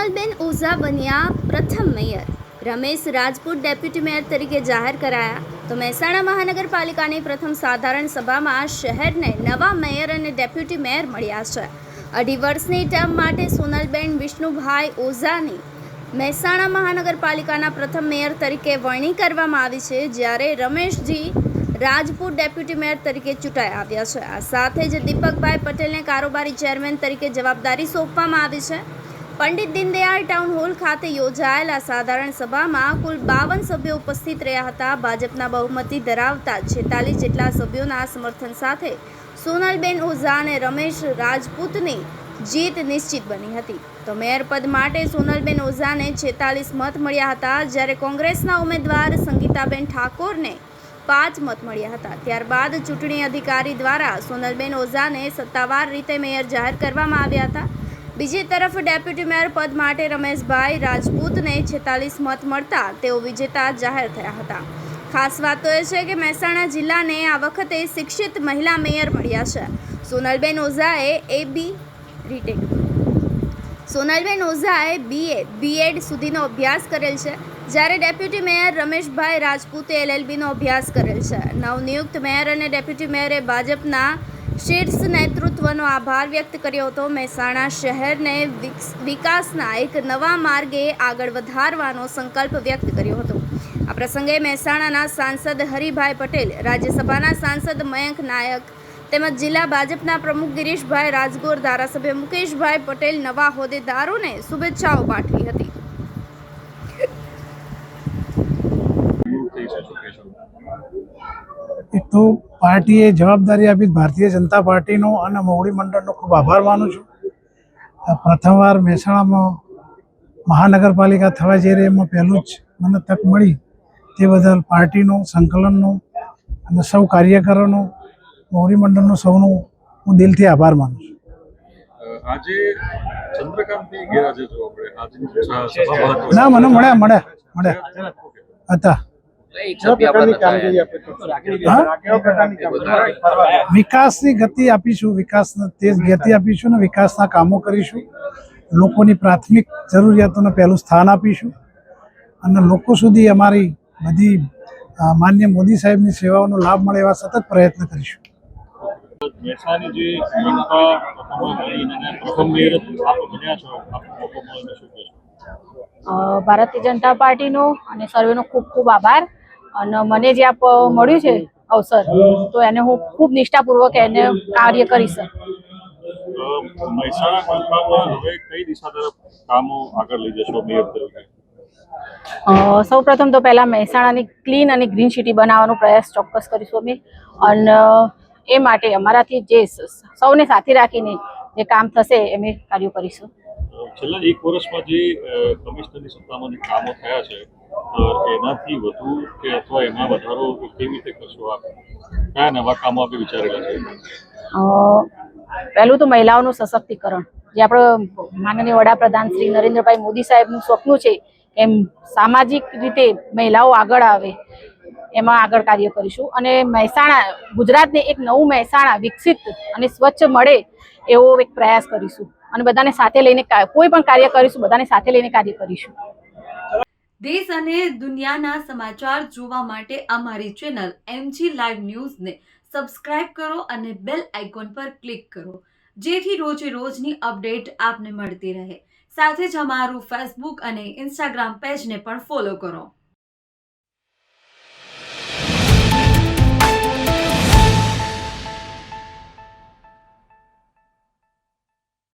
સોનલબેન ઓઝા બન્યા પ્રથમ mayor. Ramesh Rajput deputy mayor તરીકે જાહેર કરાયા. તો મહેસાણા મહાનગરપાલિકાની પ્રથમ સાધારણ સભામાં શહેરને નવા મેયર અને ડેપ્યુટી મેયર મળ્યા છે. 2.5 વર્ષની ટર્મ માટે સોનલબેન વિષ્ણુભાઈ ઓઝાની મહેસાણા મહાનગરપાલિકાના પ્રથમ મેયર તરીકે વરણી કરવામાં આવી છે, જ્યારે રમેશજી રાજપૂત ડેપ્યુટી મેયર તરીકે ચૂંટાઈ આવ્યા છે. આ સાથે જ દીપકભાઈ પટેલને કારોબારી ચેરમેન તરીકે જવાબદારી સોંપવામાં આવી છે. પંડિત દીનદયાળ ટાઉન હોલ ખાતે યોજાયેલા સાધારણ સભામાં કુલ 52 સભ્યો ઉપસ્થિત રહ્યા હતા. ભાજપના બહુમતી ધરાવતા 46 જેટલા સભ્યોના સમર્થન સાથે સોનલબેન ઓઝા અને રમેશ રાજપૂતની જીત નિશ્ચિત બની હતી. તો મેયર પદ માટે સોનલબેન ઓઝાને 46 મત મળ્યા હતા, જ્યારે કોંગ્રેસના ઉમેદવાર સંગીતાબેન ઠાકોરને 5 મત મળ્યા હતા. ત્યારબાદ ચૂંટણી અધિકારી દ્વારા સોનલબેન ઓઝાને સત્તાવાર રીતે મેયર જાહેર કરવામાં આવ્યા હતા. બીજી તરફ ડેપ્યુટી મેયર પદ માટે રમેશભાઈ રાજપૂતને 46 મત મળતા તેઓ વિજેતા જાહેર થયા હતા. ખાસ વાત તો એ છે કે મહેસાણા જિલ્લાને આ વખતે શિક્ષિત મહિલા મેયર મળ્યા છે. સોનલબેન ઓઝાએ સોનલબેન ઓઝાએ BA BEd સુધીનો અભ્યાસ કરેલ છે, જ્યારે ડેપ્યુટી મેયર રમેશભાઈ રાજપૂતે LLBનો અભ્યાસ કરેલ છે. નવનિયુક્ત મેયર અને ડેપ્યુટી મેયરે ભાજપના શીર્ષ નેતૃત્વનો આભાર વ્યક્ત કર્યો હતો. મહેસાણા શહેરને વિકાસના એક નવા માર્ગે આગળ વધારવાનો સંકલ્પ વ્યક્ત કર્યો હતો. આ પ્રસંગે મહેસાણાના સાંસદ હરિભાઈ પટેલ, રાજ્યસભાના સાંસદ મયંક નાયક તેમજ જિલ્લા ભાજપના પ્રમુખ ગિરીશભાઈ રાજગોર, ધારાસભ્ય મુકેશભાઈ પટેલ નવા હોદ્દેદારોને શુભેચ્છાઓ પાઠવી હતી. એક તો પાર્ટીએ જવાબદારી આપી ભારતીય જનતા પાર્ટીનો અને મોવડી મંડળનો ખૂબ આભાર માનું છું. પ્રથમવાર મહેસાણામાં મહાનગરપાલિકા થવા જઈ રહી એમાં પહેલું જ મને તક મળી તે બદલ પાર્ટીનો, સંકલનનો અને સૌ કાર્યકરોનો, મોવડી મંડળનો સૌનો હું દિલથી આભાર માનું છું. આજે ચંદ્રકાંતની ગેરહાજર જોવા મળે. ના, મને મળ્યા હતા. વિકાસની ગતિ આપીશું, વિકાસને તેજ ગતિ આપીશું અને વિકાસના કામો કરીશું. લોકોની પ્રાથમિક જરૂરિયાતોને પહેલું સ્થાન આપીશું અને લોકો સુધી અમારી બધી માન્ય મોદી સાહેબની સેવાઓનો લાભ મળે એવા સતત પ્રયત્ન કરીશું. ભારતીય જનતા પાર્ટીનો અને સર્વેનો ખૂબ ખૂબ આભાર. અને મને જે આપ મળ્યું છે અવસર, તો એને હું ખૂબ નિષ્ઠાપૂર્વક એને કાર્ય કરીશ. સૌ પ્રથમ તો પહેલા મહેસાણાની ક્લીન અને ગ્રીન સિટી બનાવવાનો પ્રયાસ ચોક્કસ કરીશું અમે, અને એ માટે અમારાથી જે સૌને સાથે રાખીને જે કામ થશે અમે કાર્યો કરીશું. છેલ્લા 1 વર્ષમાં જે કમિશનરની સત્તામાં જે કામો થયા છે, એનાથી વધુ કે અથવા એમાં વધારો કેવી રીતે કરશો આપ? કયા નવા કામો આપે વિચારેલા છે? પહેલું તો મહિલાઓનું સશક્તિકરણ, જે આપણો માનનીય વડાપ્રધાન શ્રી નરેન્દ્રભાઈ મોદી સાહેબનું સ્વપ્ન છે એમ સામાજિક રીતે મહિલાઓ આગળ આવે એમાં આગળ કાર્ય કરીશું. અને મહેસાણા, ગુજરાતને એક નવું મહેસાણા વિકસિત અને સ્વચ્છ મળે એવો એક પ્રયાસ કરીશું અને બધાને સાથે લઈને કોઈ પણ કાર્ય કરીશું, બધાને સાથે લઈને કાર્ય કરીશું. દેશ અને દુનિયાના સમાચાર જોવા માટે અમારી ચેનલ MG લાઈવ ન્યૂઝને સબસ્ક્રાઇબ કરો અને બેલ આઇકોન પર ક્લિક કરો, જેથી રોજે રોજની અપડેટ આપને મળતી રહે. સાથે જ અમારું ફેસબુક અને ઇન્સ્ટાગ્રામ પેજને પણ ફોલો કરો.